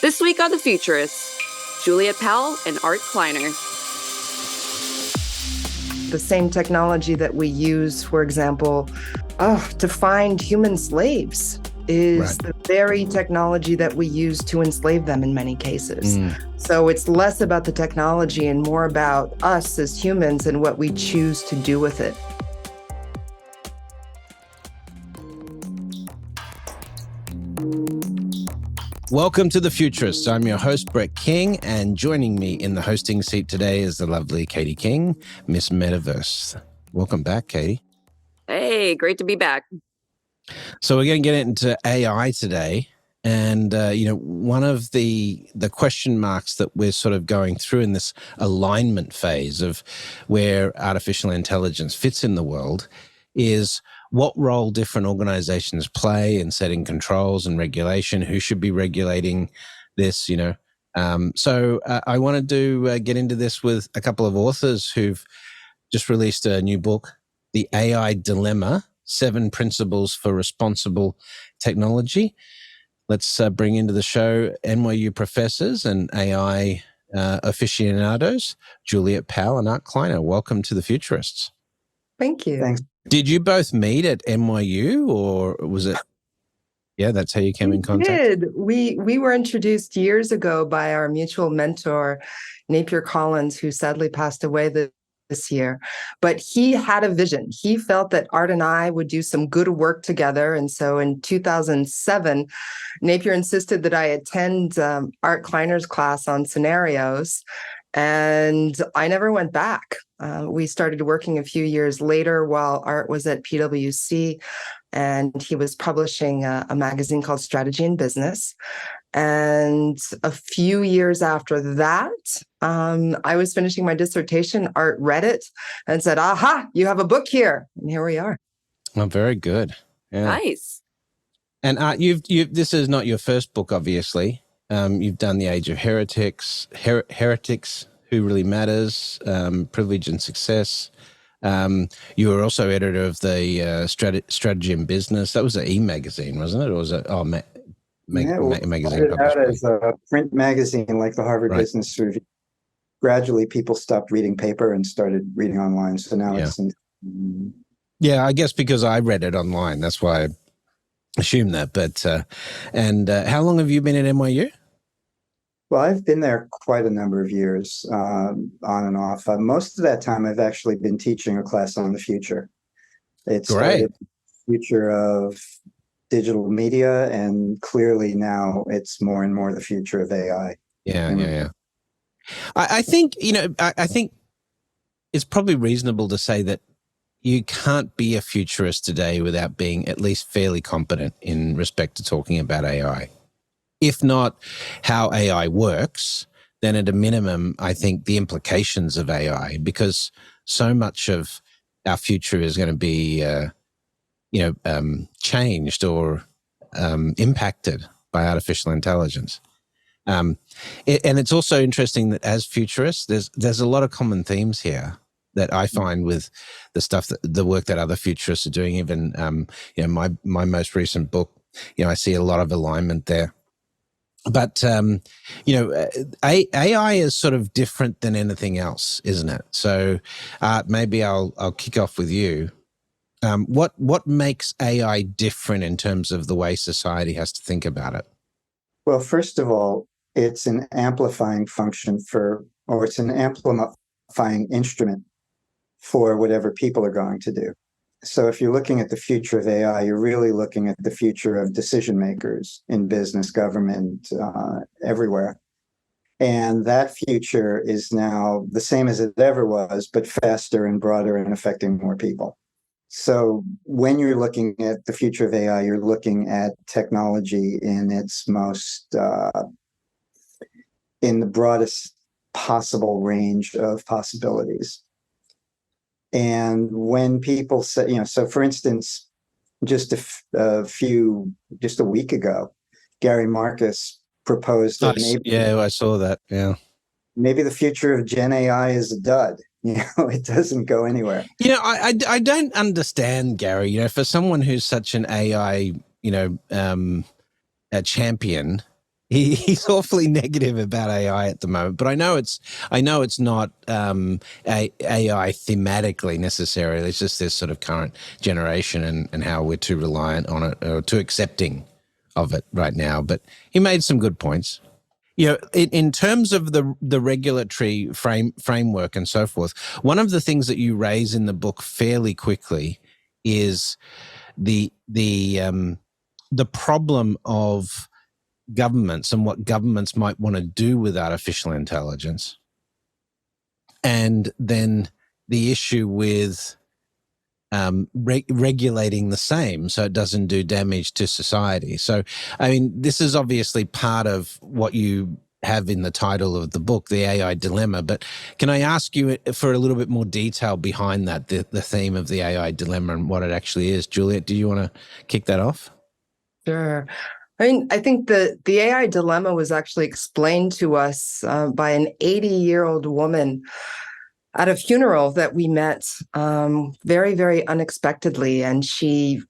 This week on The Futurists, Juliette Powell and Art Kleiner. The same technology that we use, for example, to find human slaves is the very technology that we use to enslave them in many cases. So it's less about the technology and more about us as humans and what we choose to do with it. Welcome to The Futurists. I'm your host, Brett King, and joining me in the hosting seat today is the lovely Katie King, Miss Metaverse. Welcome back, Katie. Hey, great to be back. So we're going to get into AI today. And, one of the question marks that we're sort of going through in this alignment phase of where artificial intelligence fits in the world is what role different organizations play in setting controls and regulation, who should be regulating this, So I wanted to get into this with a couple of authors who've just released a new book, The AI Dilemma, 7 Principles for Responsible Technology. Let's bring into the show NYU professors and AI aficionados, Juliette Powell and Art Kleiner. Welcome to The Futurists. Thank you. Thanks. Did you both meet at NYU or was it? Yeah, that's how you came in contact? We were introduced years ago by our mutual mentor, Napier Collins, who sadly passed away this year. But he had a vision. He felt that Art and I would do some good work together. And so in 2007, Napier insisted that I attend Art Kleiner's class on scenarios. And I never went back. We started working a few years later while Art was at PwC, and he was publishing a magazine called Strategy in Business. And a few years after that, I was finishing my dissertation. Art read it and said, "Aha, you have a book here." And here we are. Oh, very good. Yeah. Nice. And Art, this is not your first book, obviously. You've done The Age of Heretics, Who Really Matters, Privilege and Success. You were also editor of the Strategy in Business. That was an e-magazine, wasn't it? Or was it magazine? It out as a print magazine like the Harvard Business Review. Gradually, people stopped reading paper and started reading online. So now it's... Yeah, I guess because I read it online. That's why I assumed that. But how long have you been at NYU? Well, I've been there quite a number of years, on and off. Most of that time, I've actually been teaching a class on the future. It started the future of digital media, and clearly now it's more and more the future of AI. Yeah. I think, I think it's probably reasonable to say that you can't be a futurist today without being at least fairly competent in respect to talking about AI. If not how AI works, then at a minimum, I think the implications of AI, because so much of our future is going to be, changed or impacted by artificial intelligence. And it's also interesting that as futurists, there's a lot of common themes here that I find with the work that other futurists are doing. Even, my most recent book, I see a lot of alignment there. But, AI is sort of different than anything else, isn't it? So maybe I'll kick off with you. What makes AI different in terms of the way society has to think about it? Well, first of all, it's an amplifying function it's an amplifying instrument for whatever people are going to do. So if you're looking at the future of AI, you're really looking at the future of decision makers in business, government, everywhere. And that future is now the same as it ever was, but faster and broader and affecting more people. So when you're looking at the future of AI, you're looking at technology in its most, in the broadest possible range of possibilities. And when people say, so for instance, just a week ago, Gary Marcus proposed that I saw that. Yeah. Maybe the future of Gen AI is a dud. It doesn't go anywhere. I don't understand, Gary, for someone who's such an AI, a champion, he's awfully negative about AI at the moment, but I know it's not AI thematically necessarily. It's just this sort of current generation and how we're too reliant on it or too accepting of it right now. But he made some good points. You know, in terms of the regulatory framework and so forth, one of the things that you raise in the book fairly quickly is the problem of governments and what governments might want to do with artificial intelligence, and then the issue with regulating the same so it doesn't do damage to society. So, I mean, this is obviously part of what you have in the title of the book, The AI Dilemma. But can I ask you for a little bit more detail behind that, the theme of the AI dilemma and what it actually is? Juliette, do you want to kick that off? Sure. I mean, I think the AI dilemma was actually explained to us by an 80-year-old woman at a funeral that we met very, very unexpectedly. And she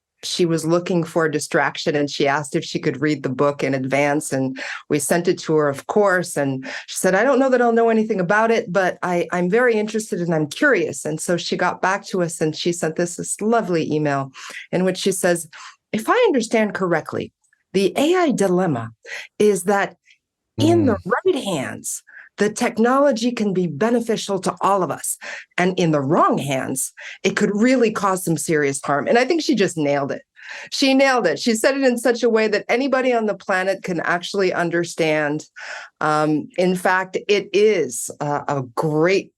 was looking for a distraction, and she asked if she could read the book in advance. And we sent it to her, of course. And she said, I don't know that I'll know anything about it, but I'm very interested and I'm curious. And so she got back to us and she sent this lovely email in which she says, if I understand correctly, the AI dilemma is that in the right hands, the technology can be beneficial to all of us. And in the wrong hands, it could really cause some serious harm. And I think she just nailed it. She nailed it. She said it in such a way that anybody on the planet can actually understand. In fact, it is a great,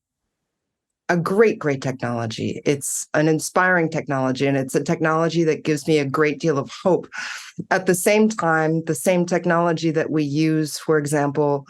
great technology. It's an inspiring technology, and it's a technology that gives me a great deal of hope. At the same time, the same technology that we use, for example,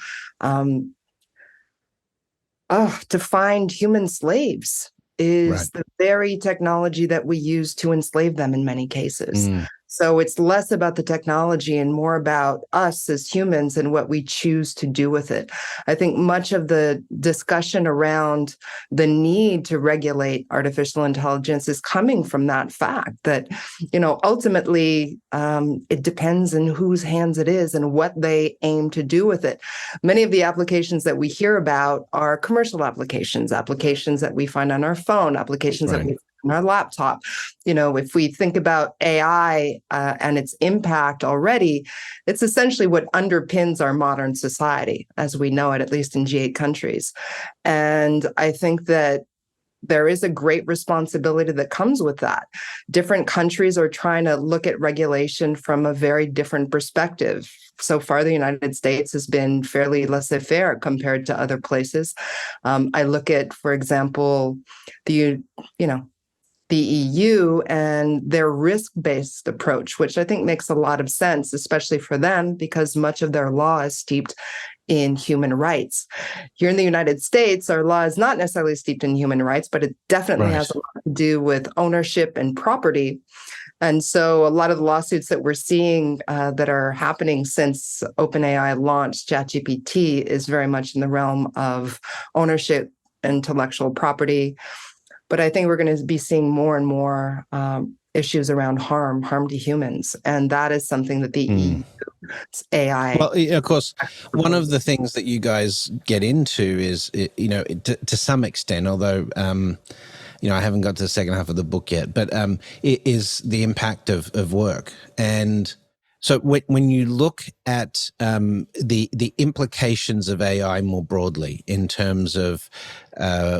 to find human slaves is the very technology that we use to enslave them in many cases. So it's less about the technology and more about us as humans and what we choose to do with it. I think much of the discussion around the need to regulate artificial intelligence is coming from that fact that, ultimately it depends on whose hands it is and what they aim to do with it. Many of the applications that we hear about are commercial applications that we find on our phone, applications that we on our laptop. If we think about AI and its impact already, it's essentially what underpins our modern society as we know it, at least in G8 countries. And I think that there is a great responsibility that comes with that. Different countries are trying to look at regulation from a very different perspective. So far, the United States has been fairly laissez-faire compared to other places. I look at, for example, the EU and their risk-based approach, which I think makes a lot of sense, especially for them, because much of their law is steeped in human rights. Here in the United States, our law is not necessarily steeped in human rights, but it definitely has a lot to do with ownership and property. And so a lot of the lawsuits that we're seeing that are happening since OpenAI launched ChatGPT is very much in the realm of ownership, intellectual property. But I think we're going to be seeing more and more issues around harm to humans. And that is something that the EU's AI... Well, of course, one of the things that you guys get into is, to some extent, although, I haven't got to the second half of the book yet, but it is the impact of work. And so when you look at the implications of AI more broadly in terms of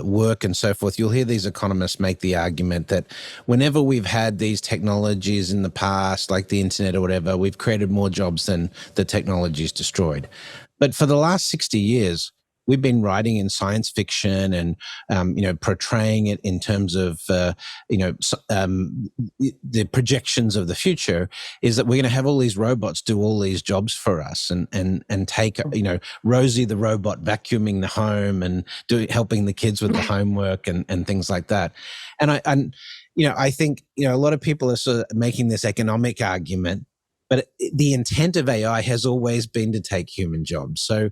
work and so forth, you'll hear these economists make the argument that whenever we've had these technologies in the past, like the internet or whatever, we've created more jobs than the technology's destroyed. But for the last 60 years, we've been writing in science fiction and, portraying it in terms of, the projections of the future is that we're going to have all these robots do all these jobs for us and take, Rosie the robot vacuuming the home and helping the kids with the homework and things like that. And I think, a lot of people are sort of making this economic argument, but the intent of AI has always been to take human jobs. So,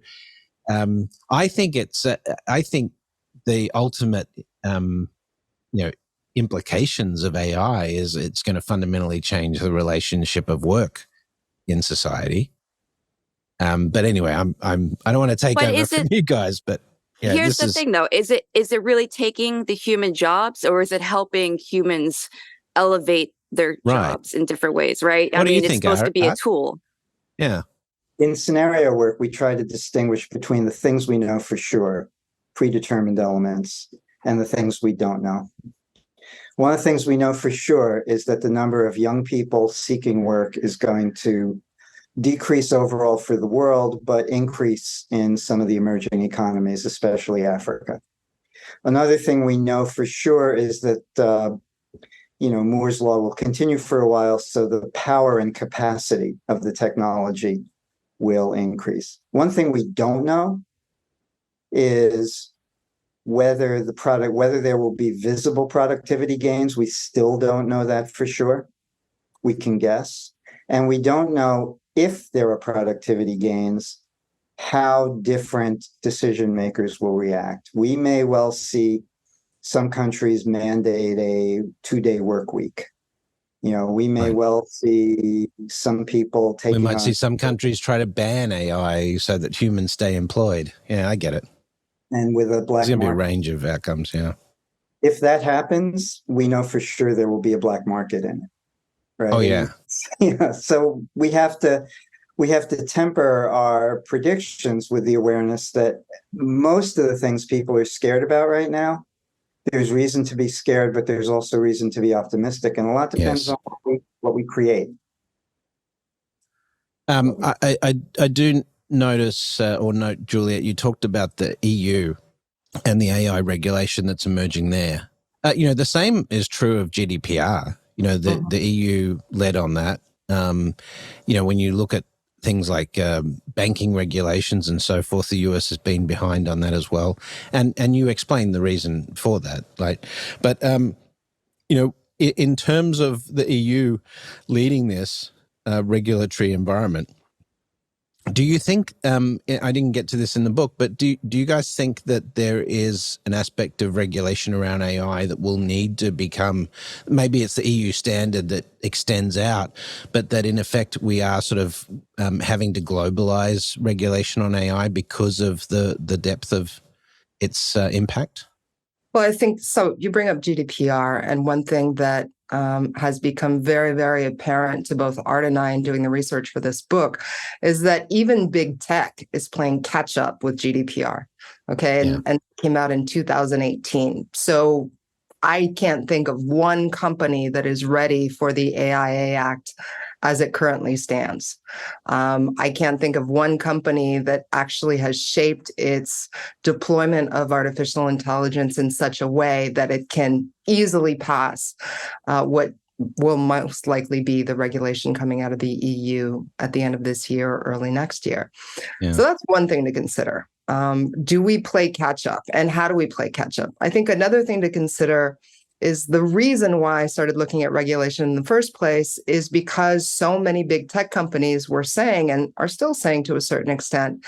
I think the ultimate, implications of AI is it's going to fundamentally change the relationship of work in society. But anyway, I don't want to take But over from you guys, but yeah, here's the thing, though. Is it really taking the human jobs, or is it helping humans elevate their jobs in different ways, right? What do you it's think, supposed to be a Art? tool. Yeah. In scenario work, we try to distinguish between the things we know for sure, predetermined elements, and the things we don't know. One of the things we know for sure is that the number of young people seeking work is going to decrease overall for the world, but increase in some of the emerging economies, especially Africa. Another thing we know for sure is that Moore's law will continue for a while, so the power and capacity of the technology will increase. One thing we don't know is whether there will be visible productivity gains. We still don't know that for sure. We can guess. And we don't know if there are productivity gains, how different decision makers will react. We may well see some countries mandate a 2-day work week. We may well see some people taking. We might see some countries try to ban AI so that humans stay employed. Yeah, I get it. And with a black There's going to be a market. range of outcomes, yeah. If that happens, we know for sure there will be a black market in it, right? Oh, yeah. So we have to temper our predictions with the awareness that most of the things people are scared about right now, there's reason to be scared, but there's also reason to be optimistic, and a lot depends on what we create. I do note, Juliette, you talked about the EU and the AI regulation that's emerging there. The same is true of GDPR. The EU led on that. When you look at things like banking regulations and so forth, the US has been behind on that as well. And you explained the reason for that, right? But, in terms of the EU leading this regulatory environment, do you think, I didn't get to this in the book, but do you guys think that there is an aspect of regulation around AI that will need to become, maybe it's the EU standard that extends out, but that in effect we are sort of having to globalize regulation on AI because of the depth of its impact? Well, I think so. You bring up GDPR, and one thing that has become very, very apparent to both Art and I in doing the research for this book is that even big tech is playing catch up with GDPR. Okay. And came out in 2018. So I can't think of one company that is ready for the AIA Act as it currently stands. I can't think of one company that actually has shaped its deployment of artificial intelligence in such a way that it can easily pass what will most likely be the regulation coming out of the EU at the end of this year or early next year. Yeah. So that's one thing to consider. Do we play catch up, and how do we play catch up? I think another thing to consider is the reason why I started looking at regulation in the first place is because so many big tech companies were saying, and are still saying to a certain extent,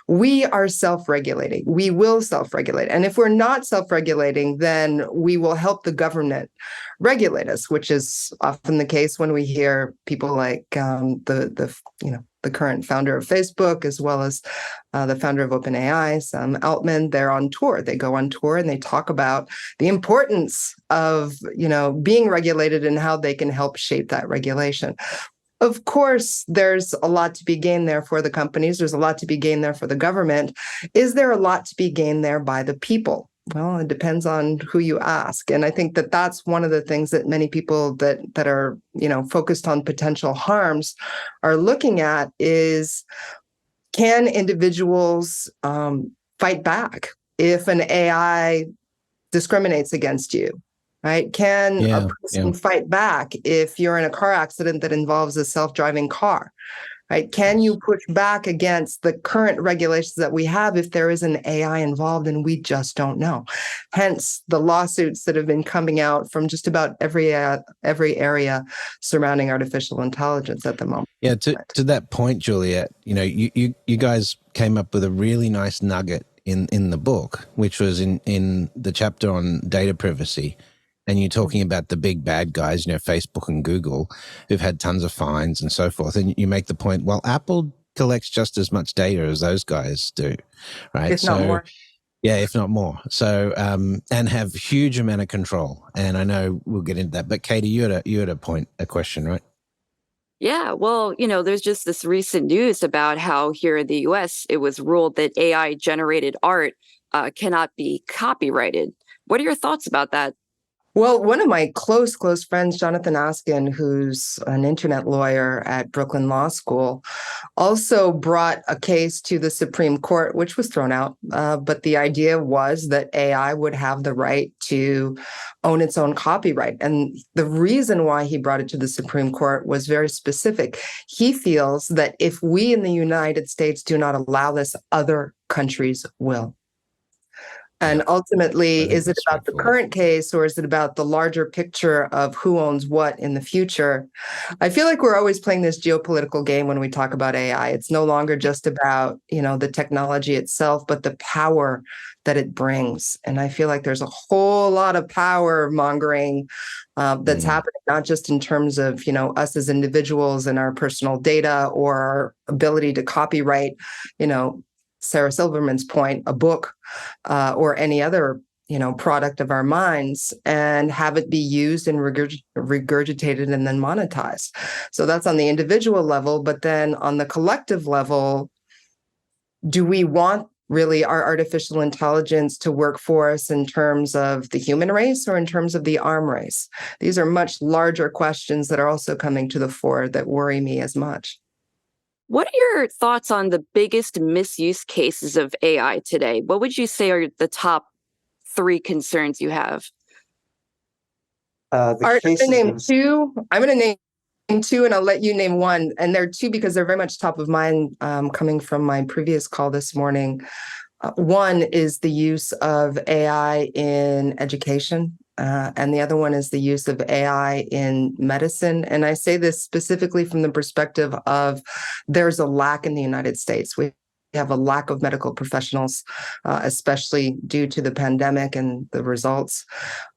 we are self-regulating. We will self-regulate. And if we're not self-regulating, then we will help the government regulate us, which is often the case when we hear people like the current founder of Facebook, as well as the founder of OpenAI, Sam Altman. They're on tour. They go on tour and they talk about the importance of being regulated and how they can help shape that regulation. Of course, there's a lot to be gained there for the companies. There's a lot to be gained there for the government. Is there a lot to be gained there by the people? Well, it depends on who you ask. And I think that that's one of the things that many people that are, focused on potential harms are looking at is, can individuals fight back if an AI discriminates against you? Right? Can a person fight back if you're in a car accident that involves a self-driving car? Right? Can you push back against the current regulations that we have if there is an AI involved and we just don't know? Hence the lawsuits that have been coming out from just about every area surrounding artificial intelligence at the moment. Yeah, to that point, Juliette, you guys came up with a really nice nugget in the book, which was in the chapter on data privacy. And you're talking about the big bad guys, Facebook and Google, who've had tons of fines and so forth. And you make the point, well, Apple collects just as much data as those guys do, right? If not more. Yeah, if not more. So, and have huge amount of control. And I know we'll get into that. But Katie, you had a question, right? Yeah, well, there's just this recent news about how here in the US, it was ruled that AI generated art cannot be copyrighted. What are your thoughts about that? Well, one of my close friends, Jonathan Askin, who's an internet lawyer at Brooklyn Law School, also brought a case to the Supreme Court, which was thrown out. But the idea was that AI would have the right to own its own copyright. And the reason why he brought it to the Supreme Court was very specific. He feels that if we in the United States do not allow this, other countries will. And ultimately, is it about the current case or is it about the larger picture of who owns what in the future? I feel like we're always playing this geopolitical game when we talk about AI. It's no longer just about, the technology itself, but the power that it brings. And I feel like there's a whole lot of power mongering that's happening, not just in terms of, us as individuals and our personal data or our ability to copyright, Sarah Silverman's point, a book or any other, product of our minds, and have it be used and regurgitated and then monetized. So that's on the individual level. But then on the collective level, do we want really our artificial intelligence to work for us in terms of the human race or in terms of the arm race? These are much larger questions that are also coming to the fore that worry me as much. What are your thoughts on the biggest misuse cases of AI today? What would you say are the top 3 concerns you have? I'm going to name 2. I'm going to name 2, and I'll let you name 1. And they're 2 because they're very much top of mind coming from my previous call this morning. One is the use of AI in education. And the other one is the use of AI in medicine. And I say this specifically from the perspective of there's a lack in the United States. We have a lack of medical professionals, especially due to the pandemic and the results.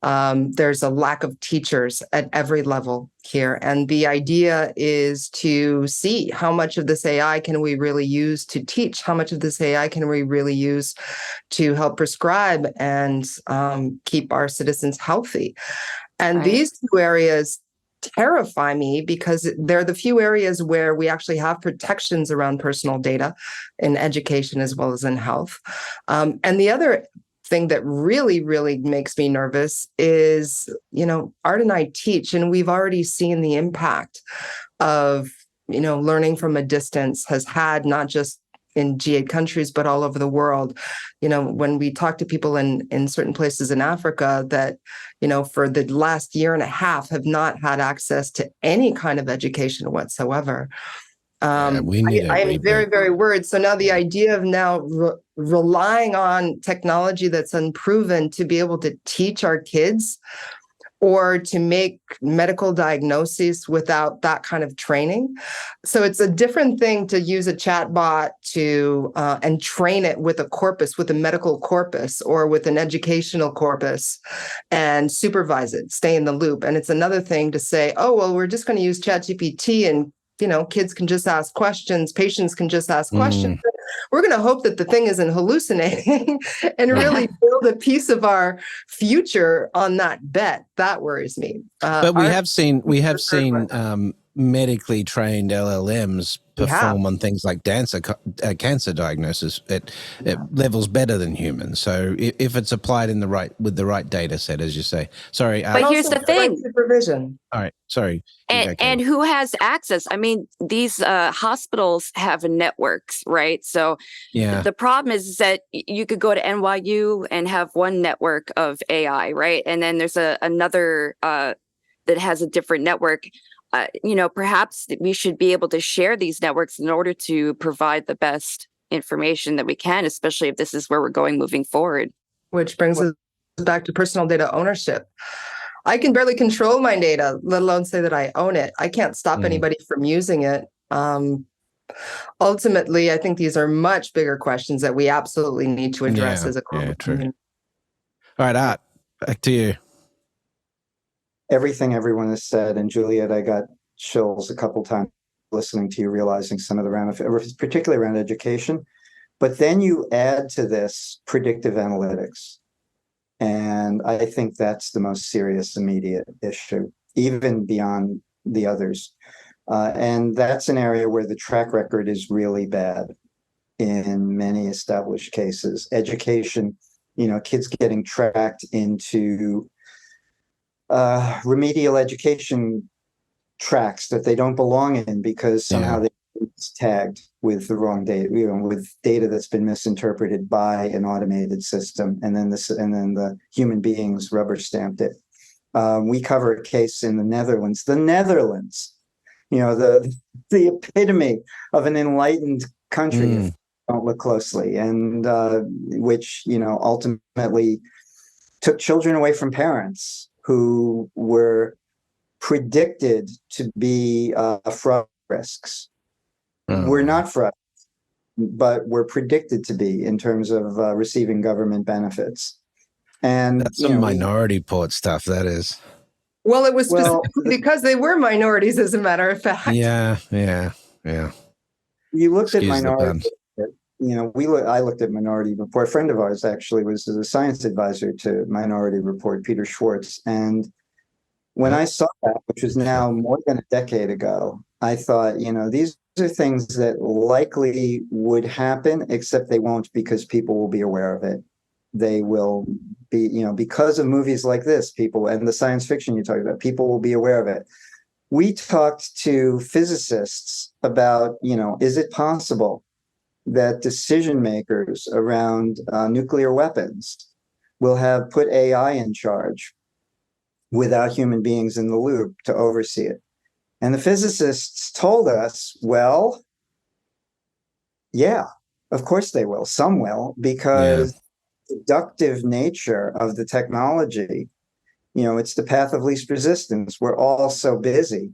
There's a lack of teachers at every level here. And the idea is to see how much of this AI can we really use to teach, how much of this AI can we really use to help prescribe and keep our citizens healthy. And these 2 areas terrify me because they're the few areas where we actually have protections around personal data in education as well as in health. And the other thing that really, really makes me nervous is, Art and I teach, and we've already seen the impact of, learning from a distance has had not just in G8 countries, but all over the world. When we talk to people in certain places in Africa that, for the last year and a half have not had access to any kind of education whatsoever. I am very, very worried. So now the idea of now relying on technology that's unproven to be able to teach our kids or to make medical diagnoses without that kind of training. So it's a different thing to use a chatbot to and train it with a corpus, with a medical corpus or with an educational corpus and supervise it, stay in the loop. And it's another thing to say, oh, well, we're just going to use ChatGPT and kids can just ask questions, patients can just ask questions. We're going to hope that the thing isn't hallucinating and really build a piece of our future on that bet. That worries me. But we have seen medically trained LLMs perform on things like cancer diagnosis at levels better than humans. So if it's applied with the right data set, as you say. Sorry. But here's the thing. Supervision. All right. Sorry. And who has access? I mean, these hospitals have networks, right? So the problem is that you could go to NYU and have one network of AI, right? And then there's another that has a different network. Perhaps we should be able to share these networks in order to provide the best information that we can, especially if this is where we're going moving forward. Which brings us back to personal data ownership. I can barely control my data, let alone say that I own it. I can't stop anybody from using it. Ultimately, I think these are much bigger questions that we absolutely need to address as a global community. All right, Art, back to you. Everything everyone has said, and Juliette, I got chills a couple times listening to you, realizing some of the ramifications, particularly around education. But then you add to this predictive analytics. And I think that's the most serious immediate issue, even beyond the others. And that's an area where the track record is really bad in many established cases. Education, kids getting tracked into remedial education tracks that they don't belong in because somehow they're tagged with the wrong data, with data that's been misinterpreted by an automated system, and then the human beings rubber stamped it. We cover a case in the Netherlands. The epitome of an enlightened country, if you don't look closely, and which ultimately took children away from parents who were predicted to be fraud risks. We're not fraud, but we're predicted to be in terms of receiving government benefits. And that's some Minority Report stuff, that is. Well, it was specifically because they were minorities, as a matter of fact. Yeah. You looked at Minority. I looked at Minority Report. A friend of ours actually was a science advisor to Minority Report, Peter Schwartz. And when I saw that, which was now more than a decade ago, I thought, these are things that likely would happen, except they won't, because people will be aware of it. They will be, because of movies like this, people, and the science fiction you talked about, people will be aware of it. We talked to physicists about, is it possible that decision makers around nuclear weapons will have put AI in charge without human beings in the loop to oversee it? And the physicists told us, well, yeah, of course they will. Some will, because the deductive nature of the technology, it's the path of least resistance. We're all so busy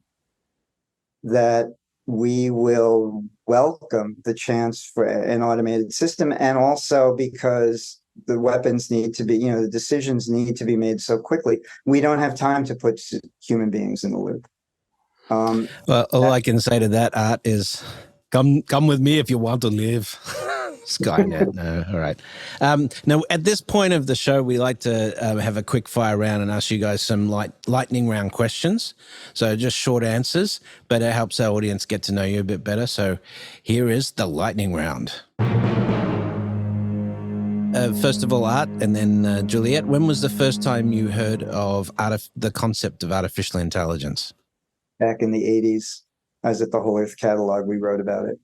that we will welcome the chance for an automated system. And also because the weapons need to be, the decisions need to be made so quickly, we don't have time to put human beings in the loop. Well, all I can say to that, Art, is come with me if you want to live. Skynet. No, all right. Now, at this point of the show, we like to have a quick fire round and ask you guys some lightning round questions. So just short answers, but it helps our audience get to know you a bit better. So here is the lightning round. First of all, Art, and then Juliette, when was the first time you heard of the concept of artificial intelligence? Back in the 80s, I was at the Whole Earth Catalog. We wrote about it.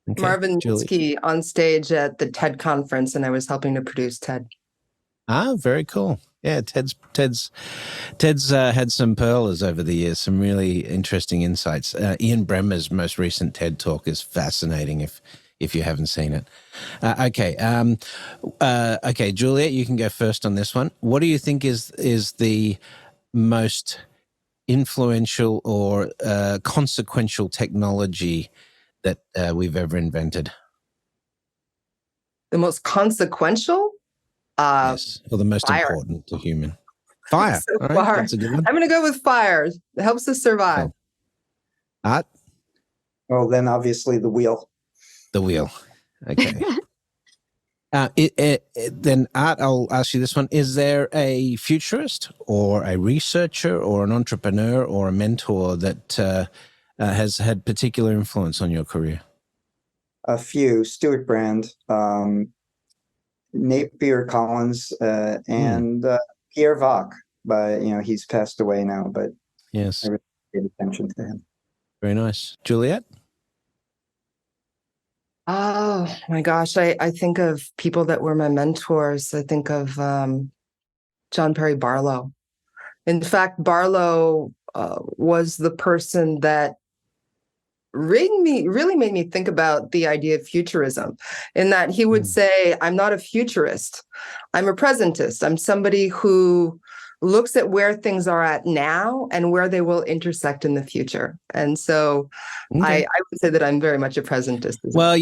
Okay. Marvin Minsky on stage at the TED conference, and I was helping to produce TED. Ah, very cool. Yeah, Ted's had some pearlers over the years, some really interesting insights. Ian Bremmer's most recent TED talk is fascinating if you haven't seen it. Okay, Juliette, you can go first on this one. What do you think is the most influential or consequential technology that we've ever invented? The most consequential? Yes, or the most important to human. Fire. So all right, far, that's a good one. I'm going to go with fire. It helps us survive. Cool. Art? Well, then obviously the wheel. The wheel. Okay. Then, Art, I'll ask you this one. Is there a futurist or a researcher or an entrepreneur or a mentor that has had particular influence on your career? A few. Stuart Brand, Napier Collins, and Pierre Vac. But he's passed away now, but yes, I really paid attention to him. Very nice. Juliette? Oh my gosh, I think of people that were my mentors. I think of John Perry Barlow. In fact, Barlow was the person that really made me think about the idea of futurism, in that he would say, I'm not a futurist, I'm a presentist. I'm somebody who looks at where things are at now and where they will intersect in the future. And so I would say that I'm very much a presentist. Well,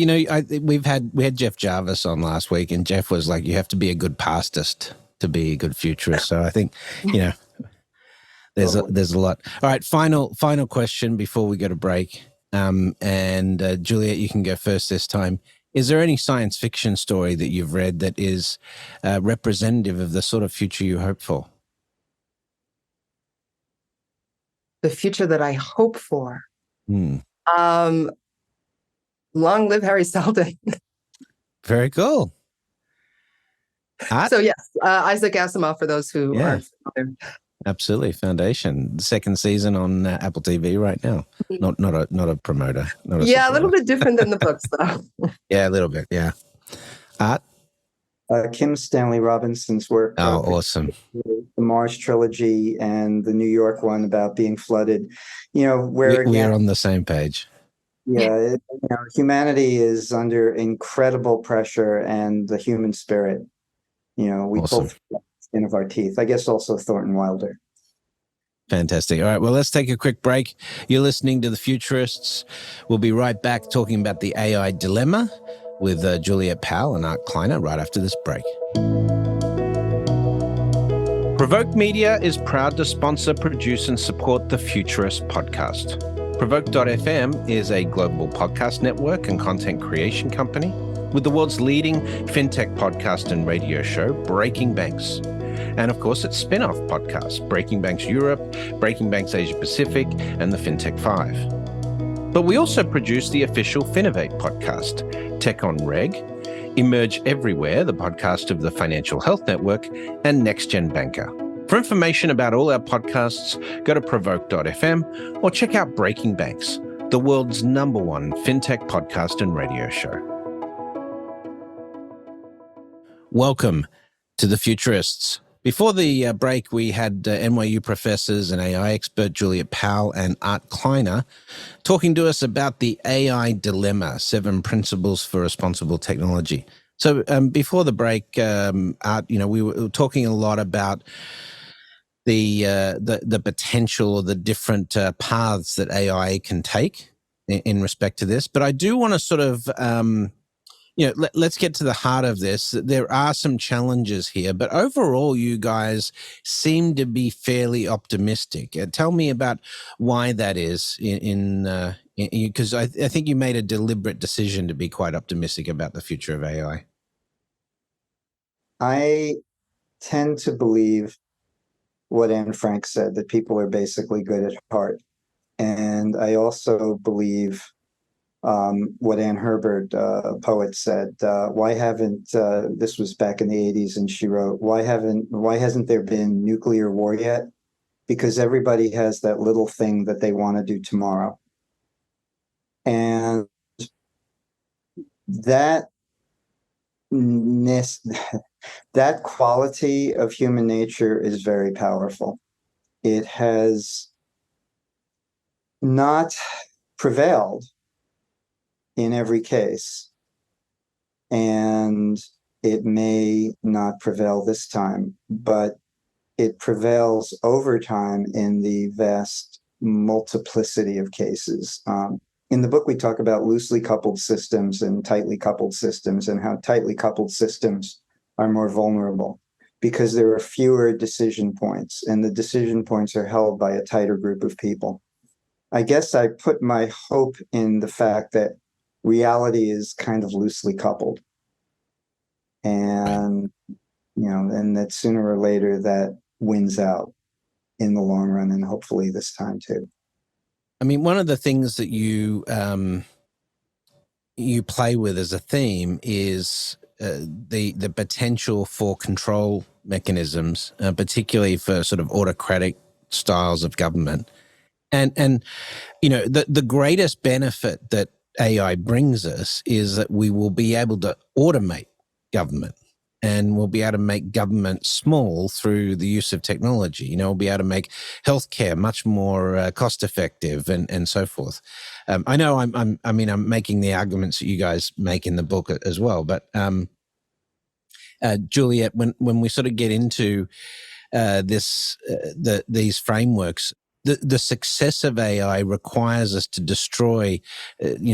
we had Jeff Jarvis on last week, and Jeff was like, you have to be a good pastist to be a good futurist. So I think, there's a lot. All right, final question before we go to break. And Juliette, you can go first this time. Is there any science fiction story that you've read that is representative of the sort of future you hope for? The future that I hope for. Hmm. Long live Harry Seldon. Very cool. So yes, Isaac Asimov, for those who aren't familiar. Absolutely, Foundation. The second season on Apple TV right now. Not a promoter. Not A little bit different than the books, though. Yeah, a little bit. Yeah. Art. Kim Stanley Robinson's work. Oh, awesome. The Mars trilogy and the New York one about being flooded. We're on the same page. Yeah, humanity is under incredible pressure, and the human spirit. We Awesome. pull the skin of our teeth. I guess also Thornton Wilder. Fantastic. All right, well, let's take a quick break. You're listening to The Futurists. We'll be right back talking about the AI dilemma with Juliette Powell and Art Kleiner right after this break. Provoke Media is proud to sponsor, produce, and support the Futurist podcast. Provoke.fm is a global podcast network and content creation company with the world's leading fintech podcast and radio show, Breaking Banks. And of course, its spin-off podcasts, Breaking Banks Europe, Breaking Banks Asia Pacific, and the FinTech 5. But we also produce the official Finovate podcast, Tech on Reg, Emerge Everywhere, the podcast of the Financial Health Network, and Next Gen Banker. For information about all our podcasts, go to provoke.fm or check out Breaking Banks, the world's #1 fintech podcast and radio show. Welcome to The Futurists. Before the break, we had NYU professors and AI expert Juliette Powell and Art Kleiner talking to us about the AI dilemma, 7 principles for responsible technology. So before the break, Art, we were talking a lot about the potential or the different paths that AI can take in respect to this. But I do want to sort of let's get to the heart of this. There are some challenges here, but overall, you guys seem to be fairly optimistic. Tell me about why that is. Because I think you made a deliberate decision to be quite optimistic about the future of AI. I tend to believe what Anne Frank said, that people are basically good at heart, and I also believe what Ann Herbert, a poet, said. Why haven't this was back in the 80s, and she wrote, why hasn't there been nuclear war yet? Because everybody has that little thing that they want to do tomorrow. And that quality of human nature is very powerful. It has not prevailed in every case, and it may not prevail this time, but it prevails over time in the vast multiplicity of cases. In the book, we talk about loosely coupled systems and tightly coupled systems, and how tightly coupled systems are more vulnerable because there are fewer decision points, and the decision points are held by a tighter group of people. I guess I put my hope in the fact that reality is kind of loosely coupled, and and that sooner or later that wins out in the long run, and hopefully this time too. I mean, one of the things that you play with as a theme is the potential for control mechanisms, particularly for sort of autocratic styles of government, and the greatest benefit that AI brings us is that we will be able to automate government, and we'll be able to make government small through the use of technology. We'll be able to make healthcare much more cost effective and so forth. I know I'm making the arguments that you guys make in the book as well, but Juliette, when we sort of get into these frameworks, the success of AI requires us to destroy,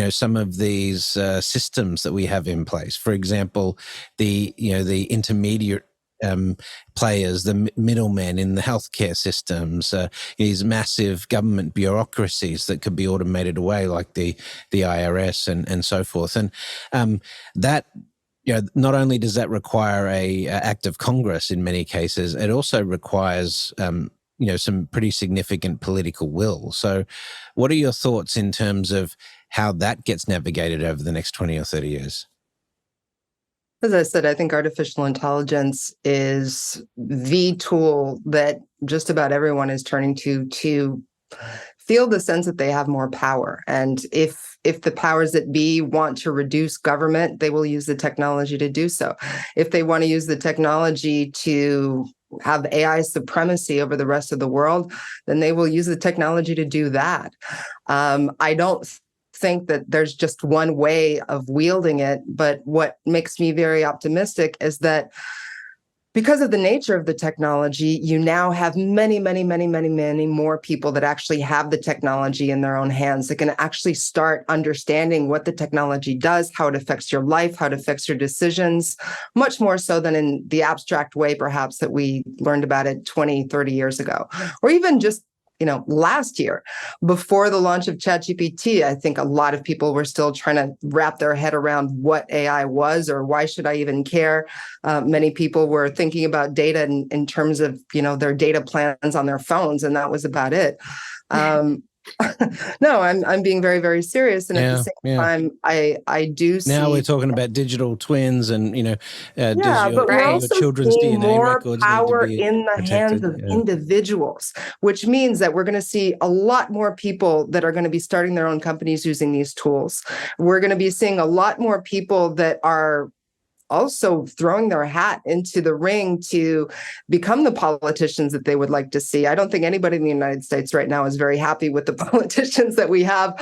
some of these systems that we have in place. For example, the intermediate players, the middlemen in the healthcare systems, these massive government bureaucracies that could be automated away, like the IRS and so forth. And that, not only does that require a act of Congress in many cases, it also requires some pretty significant political will. So what are your thoughts in terms of how that gets navigated over the next 20 or 30 years? As I said, I think artificial intelligence is the tool that just about everyone is turning to feel the sense that they have more power. And if the powers that be want to reduce government, they will use the technology to do so. If they want to use the technology to have AI supremacy over the rest of the world, then they will use the technology to do that. I don't think that there's just one way of wielding it, but what makes me very optimistic is that because of the nature of the technology, you now have many, many, many, many, many more people that actually have the technology in their own hands that can actually start understanding what the technology does, how it affects your life, how it affects your decisions, much more so than in the abstract way, perhaps, that we learned about it 20, 30 years ago, or even just last year, before the launch of ChatGPT. I think a lot of people were still trying to wrap their head around what AI was, or why should I even care? Many people were thinking about data in terms of, their data plans on their phones, and that was about it. No, I'm being very, very serious. And at the same time, I do see. Now we're talking about digital twins and, but we're also children's seeing DNA more records power need to be in the protected. hands of individuals, which means that we're going to see a lot more people that are going to be starting their own companies using these tools. We're going to be seeing a lot more people that are also throwing their hat into the ring to become the politicians that they would like to see. I don't think anybody in the United States right now is very happy with the politicians that we have,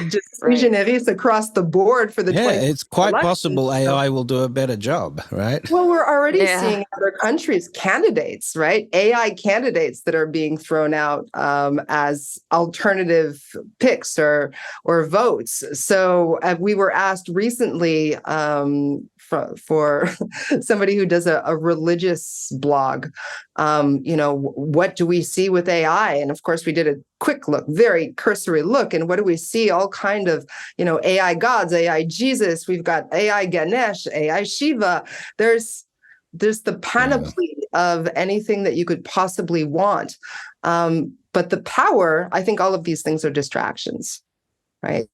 just visionaries across the board for the it's quite elections. possible AI will do a better job, right? Well, we're already seeing other countries, candidates, right? AI candidates that are being thrown out as alternative picks or votes. So we were asked recently for somebody who does a religious blog, what do we see with AI? And of course, we did a quick look, very cursory look. And what do we see? All kind of, AI gods, AI Jesus. We've got AI Ganesh, AI Shiva. There's the panoply of anything that you could possibly want. But the power, I think all of these things are distractions, right?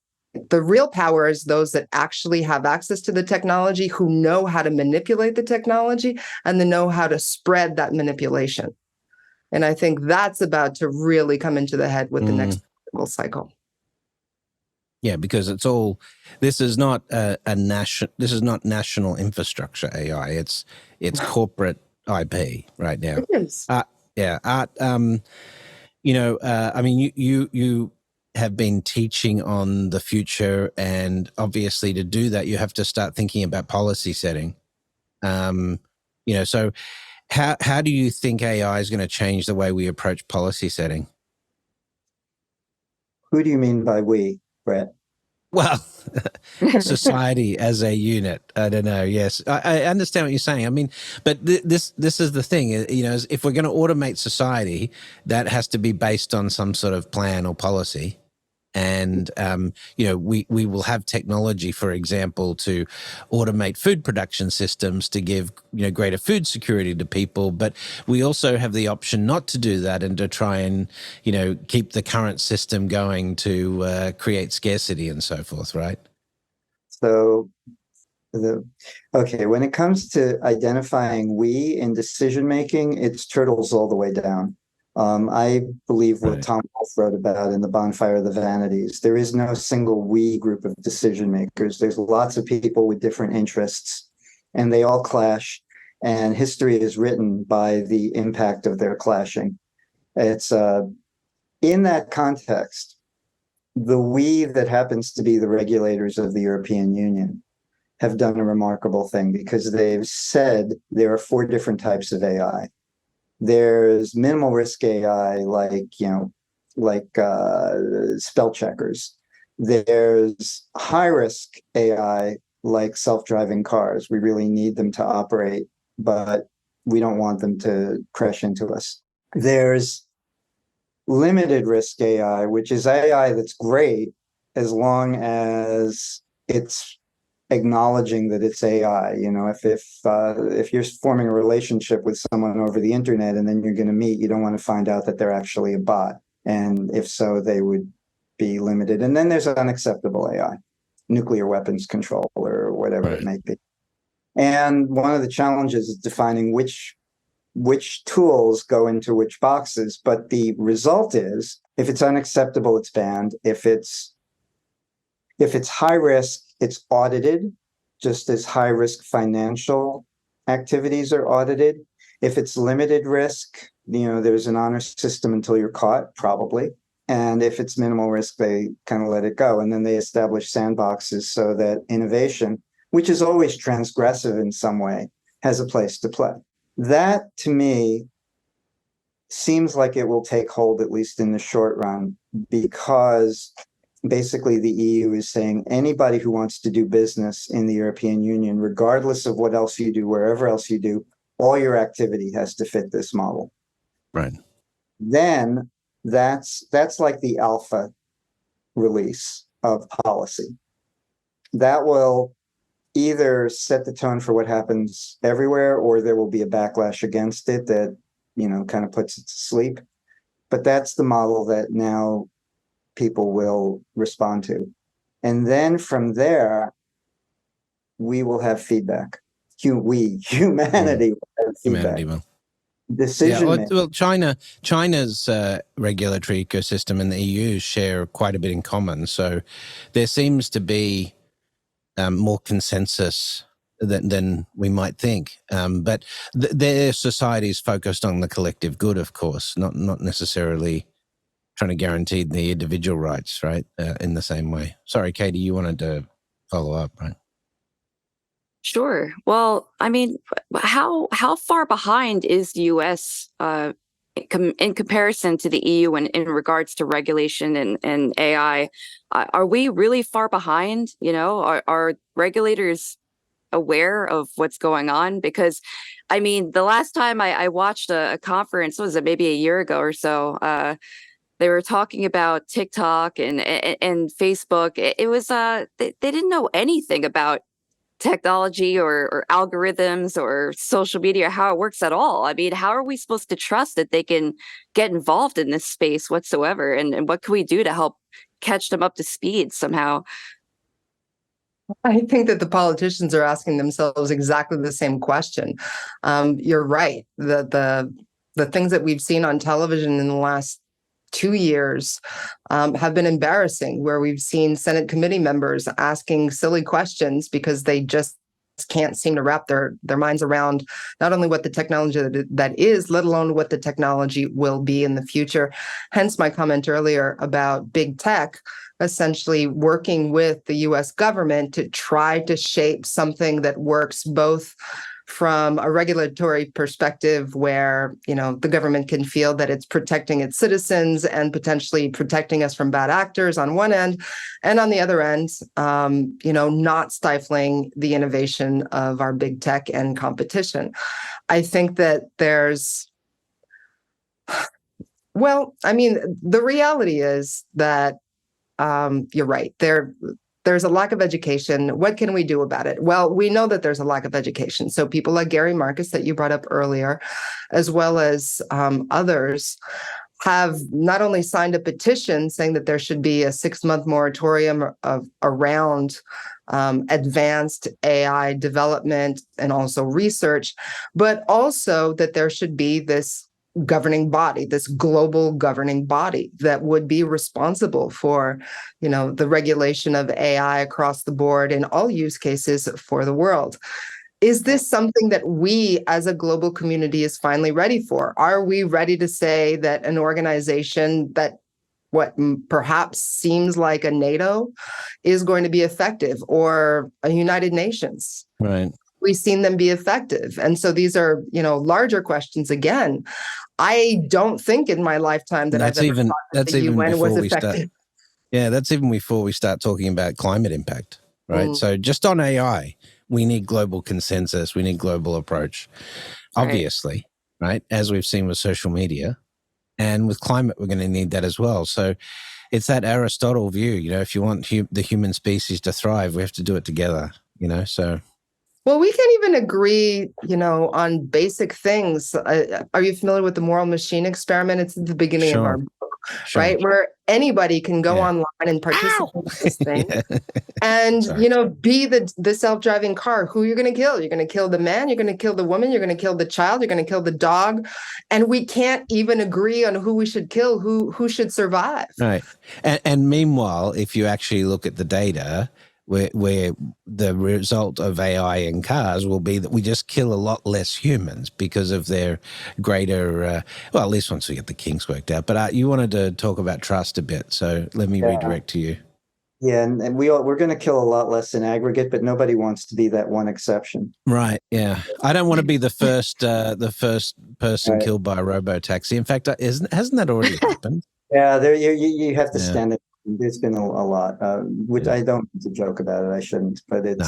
The real power is those that actually have access to the technology, who know how to manipulate the technology and they know how to spread that manipulation. And I think that's about to really come into the head with the next political cycle. Yeah, because this is not national infrastructure AI. It's corporate IP right now. It is. Art, you have been teaching on the future, and obviously to do that, you have to start thinking about policy setting. So how do you think AI is going to change the way we approach policy setting? Who do you mean by we, Brett? Well, society as a unit. I don't know. Yes, I understand what you're saying. I mean, but this is the thing. If we're going to automate society, that has to be based on some sort of plan or policy. And, we will have technology, for example, to automate food production systems to give, greater food security to people. But we also have the option not to do that and to try and, keep the current system going to create scarcity and so forth, right? So, when it comes to identifying we in decision-making, it's turtles all the way down. I believe what Tom Wolfe wrote about in The Bonfire of the Vanities. There is no single we group of decision makers. There's lots of people with different interests, and they all clash, and history is written by the impact of their clashing. It's in that context, the we that happens to be the regulators of the European Union have done a remarkable thing, because they've said there are 4 different types of AI. There's minimal risk AI, like spell checkers. There's high risk AI, like self-driving cars. We really need them to operate, but we don't want them to crash into us. There's limited risk AI, which is AI that's great as long as it's acknowledging that it's AI. You know, if you're forming a relationship with someone over the internet and then you're going to meet, you don't want to find out that they're actually a bot. And if so, they would be limited. And then there's unacceptable AI, nuclear weapons control or whatever it may be. And one of the challenges is defining which tools go into which boxes. But the result is, if it's unacceptable, it's banned. If it's high risk, it's audited, just as high risk financial activities are audited. If it's limited risk, there's an honor system until you're caught, probably. And if it's minimal risk, they kind of let it go. And then they establish sandboxes so that innovation, which is always transgressive in some way, has a place to play. That, to me, seems like it will take hold, at least in the short run, because basically the EU is saying anybody who wants to do business in the European Union, regardless of what else you do, wherever else you do, all your activity has to fit this model. Right. Then that's like the alpha release of policy. That will either set the tone for what happens everywhere, or there will be a backlash against it that, kind of puts it to sleep. But that's the model that now people will respond to. And then from there, we will have feedback. Humanity will have feedback. Humanity will. Decision. Well, China's regulatory ecosystem and the EU share quite a bit in common. So there seems to be more consensus than we might think. But their society is focused on the collective good, of course, not necessarily trying to guarantee the individual rights, right, in the same way. Sorry, Katie, you wanted to follow up, right? Sure. Well, I mean, how far behind is the U.S. In comparison to the EU in regards to regulation and AI? Are we really far behind? Are regulators aware of what's going on? Because, I mean, the last time I watched a conference, was it maybe a year ago or so? They were talking about TikTok and Facebook. It was they didn't know anything about technology or algorithms or social media, how it works at all. I mean, how are we supposed to trust that they can get involved in this space whatsoever? And what can we do to help catch them up to speed somehow? I think that the politicians are asking themselves exactly the same question. You're right. The things that we've seen on television in the last 2 years have been embarrassing, where we've seen Senate committee members asking silly questions because they just can't seem to wrap their minds around not only what the technology that is, let alone what the technology will be in the future. Hence my comment earlier about big tech essentially working with the US government to try to shape something that works both from a regulatory perspective, where the government can feel that it's protecting its citizens and potentially protecting us from bad actors on one end, and on the other end, not stifling the innovation of our big tech and competition. I think that the reality is that you're right. There's a lack of education. What can we do about it? Well, we know that there's a lack of education. So people like Gary Marcus that you brought up earlier, as well as others, have not only signed a petition saying that there should be a 6-month moratorium around advanced AI development and also research, but also that there should be this governing body, this global governing body that would be responsible for, the regulation of AI across the board in all use cases for the world. Is this something that we as a global community is finally ready for? Are we ready to say that an organization that what perhaps seems like a NATO is going to be effective, or a United Nations? Right. We've seen them be effective. And so these are, larger questions again. I don't think in my lifetime that I've ever thought that the UN was effective. That's even before we start talking about climate impact, right? So just on AI, we need global consensus. We need global approach, obviously, right? As we've seen with social media. And with climate, we're going to need that as well. So it's that Aristotle view, if you want the human species to thrive, we have to do it together, so. Well, we can even agree, on basic things. Are you familiar with the moral machine experiment? It's at the beginning of our book, right? Where anybody can go online and participate in this thing. And, be the self-driving car. Who you're going to kill? You're going to kill the man, you're going to kill the woman, you're going to kill the child, you're going to kill the dog. And we can't even agree on who we should kill, who should survive. Right. And meanwhile, if you actually look at the data, where the result of AI in cars will be that we just kill a lot less humans because of their greater, well, at least once we get the kinks worked out. But you wanted to talk about trust a bit, so let me redirect to you. Yeah, and we're going to kill a lot less in aggregate, but nobody wants to be that one exception. Right. Yeah, I don't want to be the first person killed by a robo-taxi. In fact, hasn't that already happened? Yeah, there you have to stand it. There's been a lot, which I don't mean to joke about it. I shouldn't, but it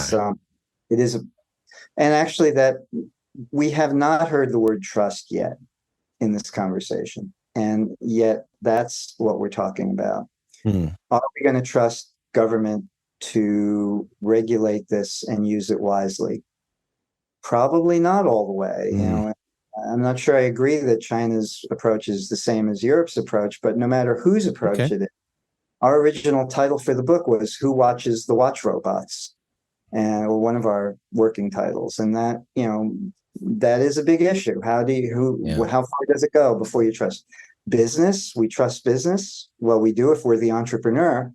is, and actually that we have not heard the word trust yet in this conversation, and yet that's what we're talking about. Are we going to trust government to regulate this and use it wisely? Probably not all the way. I'm not sure I agree that China's approach is the same as Europe's approach, but no matter whose approach it is. Our original title for the book was "Who Watches the Watch Robots," and one of our working titles. And that, that is a big issue. How far does it go before you trust business? We trust business. Well, we do if we're the entrepreneur.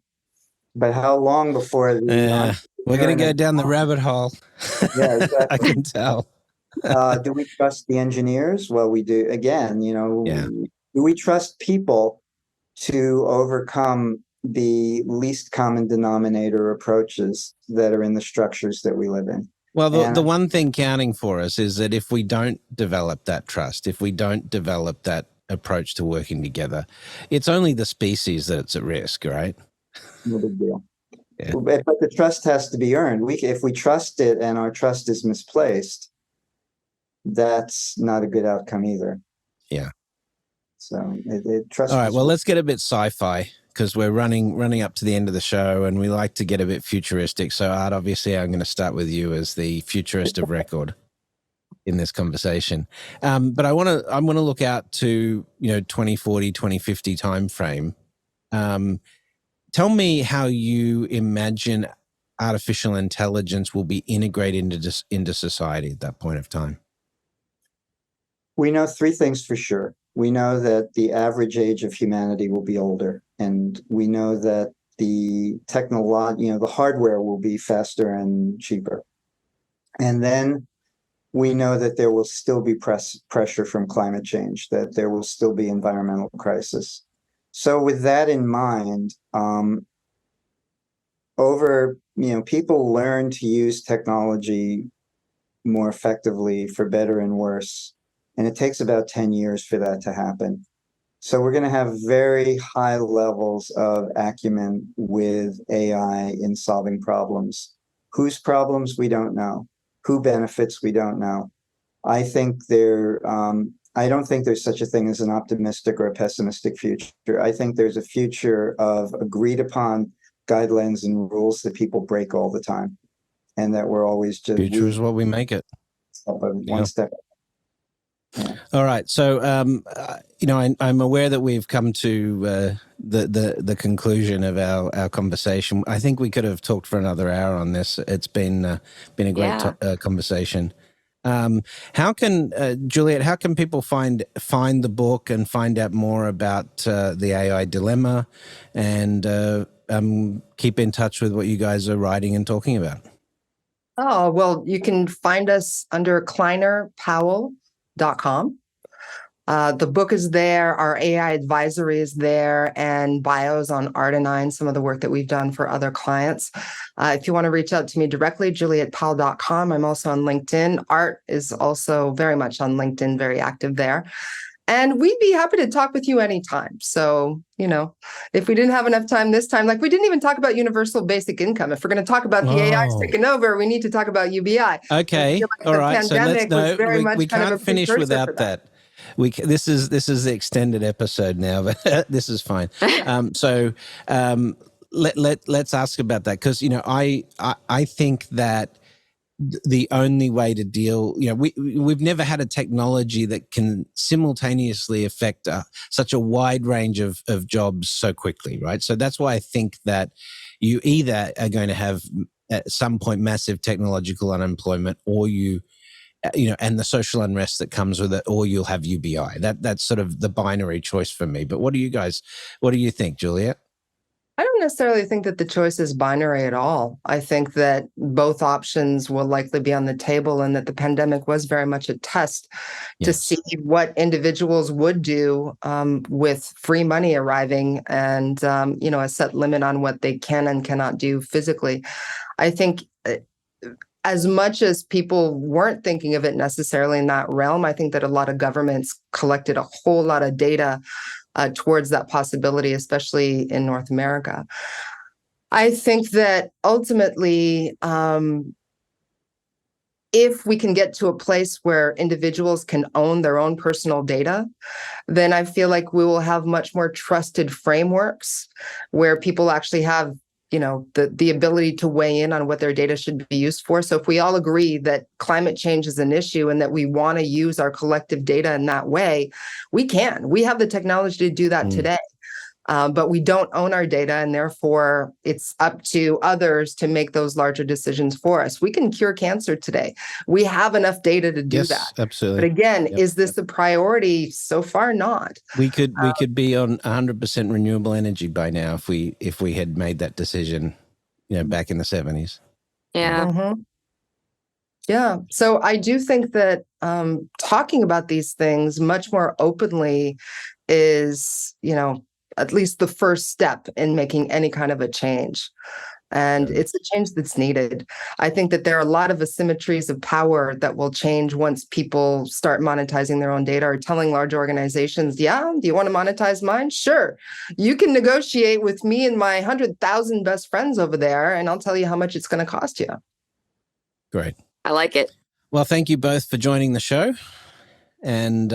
But how long before we're going to go down the rabbit hole? Yeah, exactly. I can tell. Do we trust the engineers? Well, we do. Again, do we trust people to overcome the least common denominator approaches that are in the structures that we live in? Well, the one thing counting for us is that if we don't develop that trust, if we don't develop that approach to working together, it's only the species that's at risk, right? No big deal. Yeah. But the trust has to be earned. If we trust it and our trust is misplaced, that's not a good outcome either. Yeah. So trust. All right. Well, let's get a bit sci-fi because we're running up to the end of the show, and we like to get a bit futuristic. So, Art, obviously, I'm going to start with you as the futurist of record in this conversation. But I want to look out to 2040, 2050 timeframe. Tell me how you imagine artificial intelligence will be integrated into society at that point of time. We know three things for sure. We know that the average age of humanity will be older, and we know that the the hardware will be faster and cheaper. And then we know that there will still be pressure from climate change, that there will still be environmental crisis. So with that in mind, people learn to use technology more effectively for better and worse. And it takes about 10 years for that to happen. So we're going to have very high levels of acumen with AI in solving problems. Whose problems, we don't know. Who benefits, we don't know. I don't think there's such a thing as an optimistic or a pessimistic future. I think there's a future of agreed upon guidelines and rules that people break all the time. And that we're always just... Future is what we make it. One step. Yeah. All right. So, I'm aware that we've come to the conclusion of our conversation. I think we could have talked for another hour on this. It's been a great conversation. How can Juliette? How can people find the book and find out more about the AI dilemma, and keep in touch with what you guys are writing and talking about? Oh, well, you can find us under Kleiner, Powell. .com. The book is there, our AI advisory is there, and bios on Art9, some of the work that we've done for other clients. If you want to reach out to me directly, JuliettePowell.com. I'm also on LinkedIn. Art is also very much on LinkedIn, very active there. And we'd be happy to talk with you anytime. So, if we didn't have enough time this time, like we didn't even talk about universal basic income. If we're going to talk about the AI taking over, we need to talk about UBI. Okay. All right. So we can't finish without that. This is the extended episode now, but this is fine. Let's ask about that, because I think that the only way to deal, we've never had a technology that can simultaneously affect such a wide range of jobs so quickly, right? So that's why I think that you either are going to have at some point massive technological unemployment, or and the social unrest that comes with it, or you'll have UBI. That's sort of the binary choice for me. But what do you think, Juliette? I don't necessarily think that the choice is binary at all. I think that both options will likely be on the table, and that the pandemic was very much a test to see what individuals would do with free money arriving, and a set limit on what they can and cannot do physically. I think as much as people weren't thinking of it necessarily in that realm, I think that a lot of governments collected a whole lot of data towards that possibility, especially in North America. I think that ultimately, if we can get to a place where individuals can own their own personal data, then I feel like we will have much more trusted frameworks where people actually have the ability to weigh in on what their data should be used for. So if we all agree that climate change is an issue and that we want to use our collective data in that way, we can. We have the technology to do that today. But we don't own our data, and therefore it's up to others to make those larger decisions for us. We can cure cancer today. We have enough data to do that. Absolutely. But again, is this a priority? So far, not. We could be on 100% renewable energy by now if we had made that decision, back in the 70s. Yeah. Mm-hmm. Yeah. So I do think that talking about these things much more openly is, at least the first step in making any kind of a change. And it's a change that's needed. I think that there are a lot of asymmetries of power that will change once people start monetizing their own data, or telling large organizations, do you want to monetize mine? Sure. You can negotiate with me and my 100,000 best friends over there, and I'll tell you how much it's going to cost you. Great. I like it. Well, thank you both for joining the show. And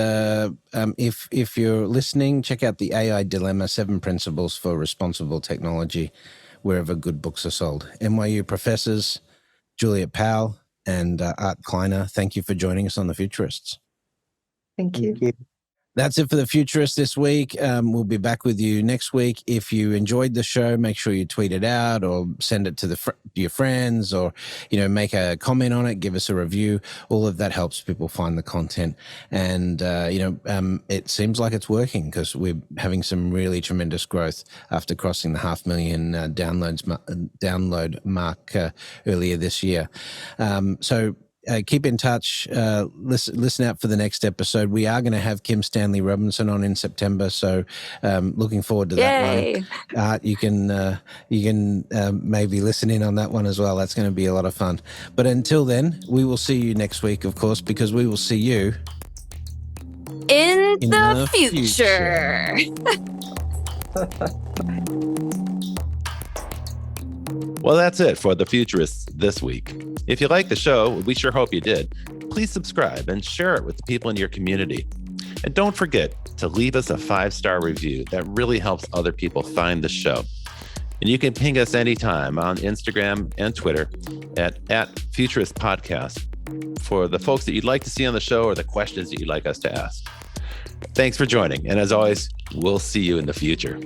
if you're listening, check out the AI Dilemma: 7 Principles for Responsible Technology, wherever good books are sold. NYU professors Juliette Powell and Art Kleiner, thank you for joining us on The Futurists. Thank you. Thank you. That's it for The Futurists this week. We'll be back with you next week. If you enjoyed the show, make sure you tweet it out or send it to your friends, or, make a comment on it, give us a review. All of that helps people find the content. And, it seems like it's working, because we're having some really tremendous growth after crossing the 500,000 download mark earlier this year. So keep in touch. Listen out for the next episode. We are going to have Kim Stanley Robinson on in September, so looking forward to that one. You can maybe listen in on that one as well. That's going to be a lot of fun. But until then, we will see you next week, of course, because we will see you in the future. Well, that's it for The Futurists this week. If you like the show, we sure hope you did. Please subscribe and share it with the people in your community. And don't forget to leave us a 5-star review. That really helps other people find the show. And you can ping us anytime on Instagram and Twitter at Futurist Podcast for the folks that you'd like to see on the show, or the questions that you'd like us to ask. Thanks for joining. And as always, we'll see you in the future.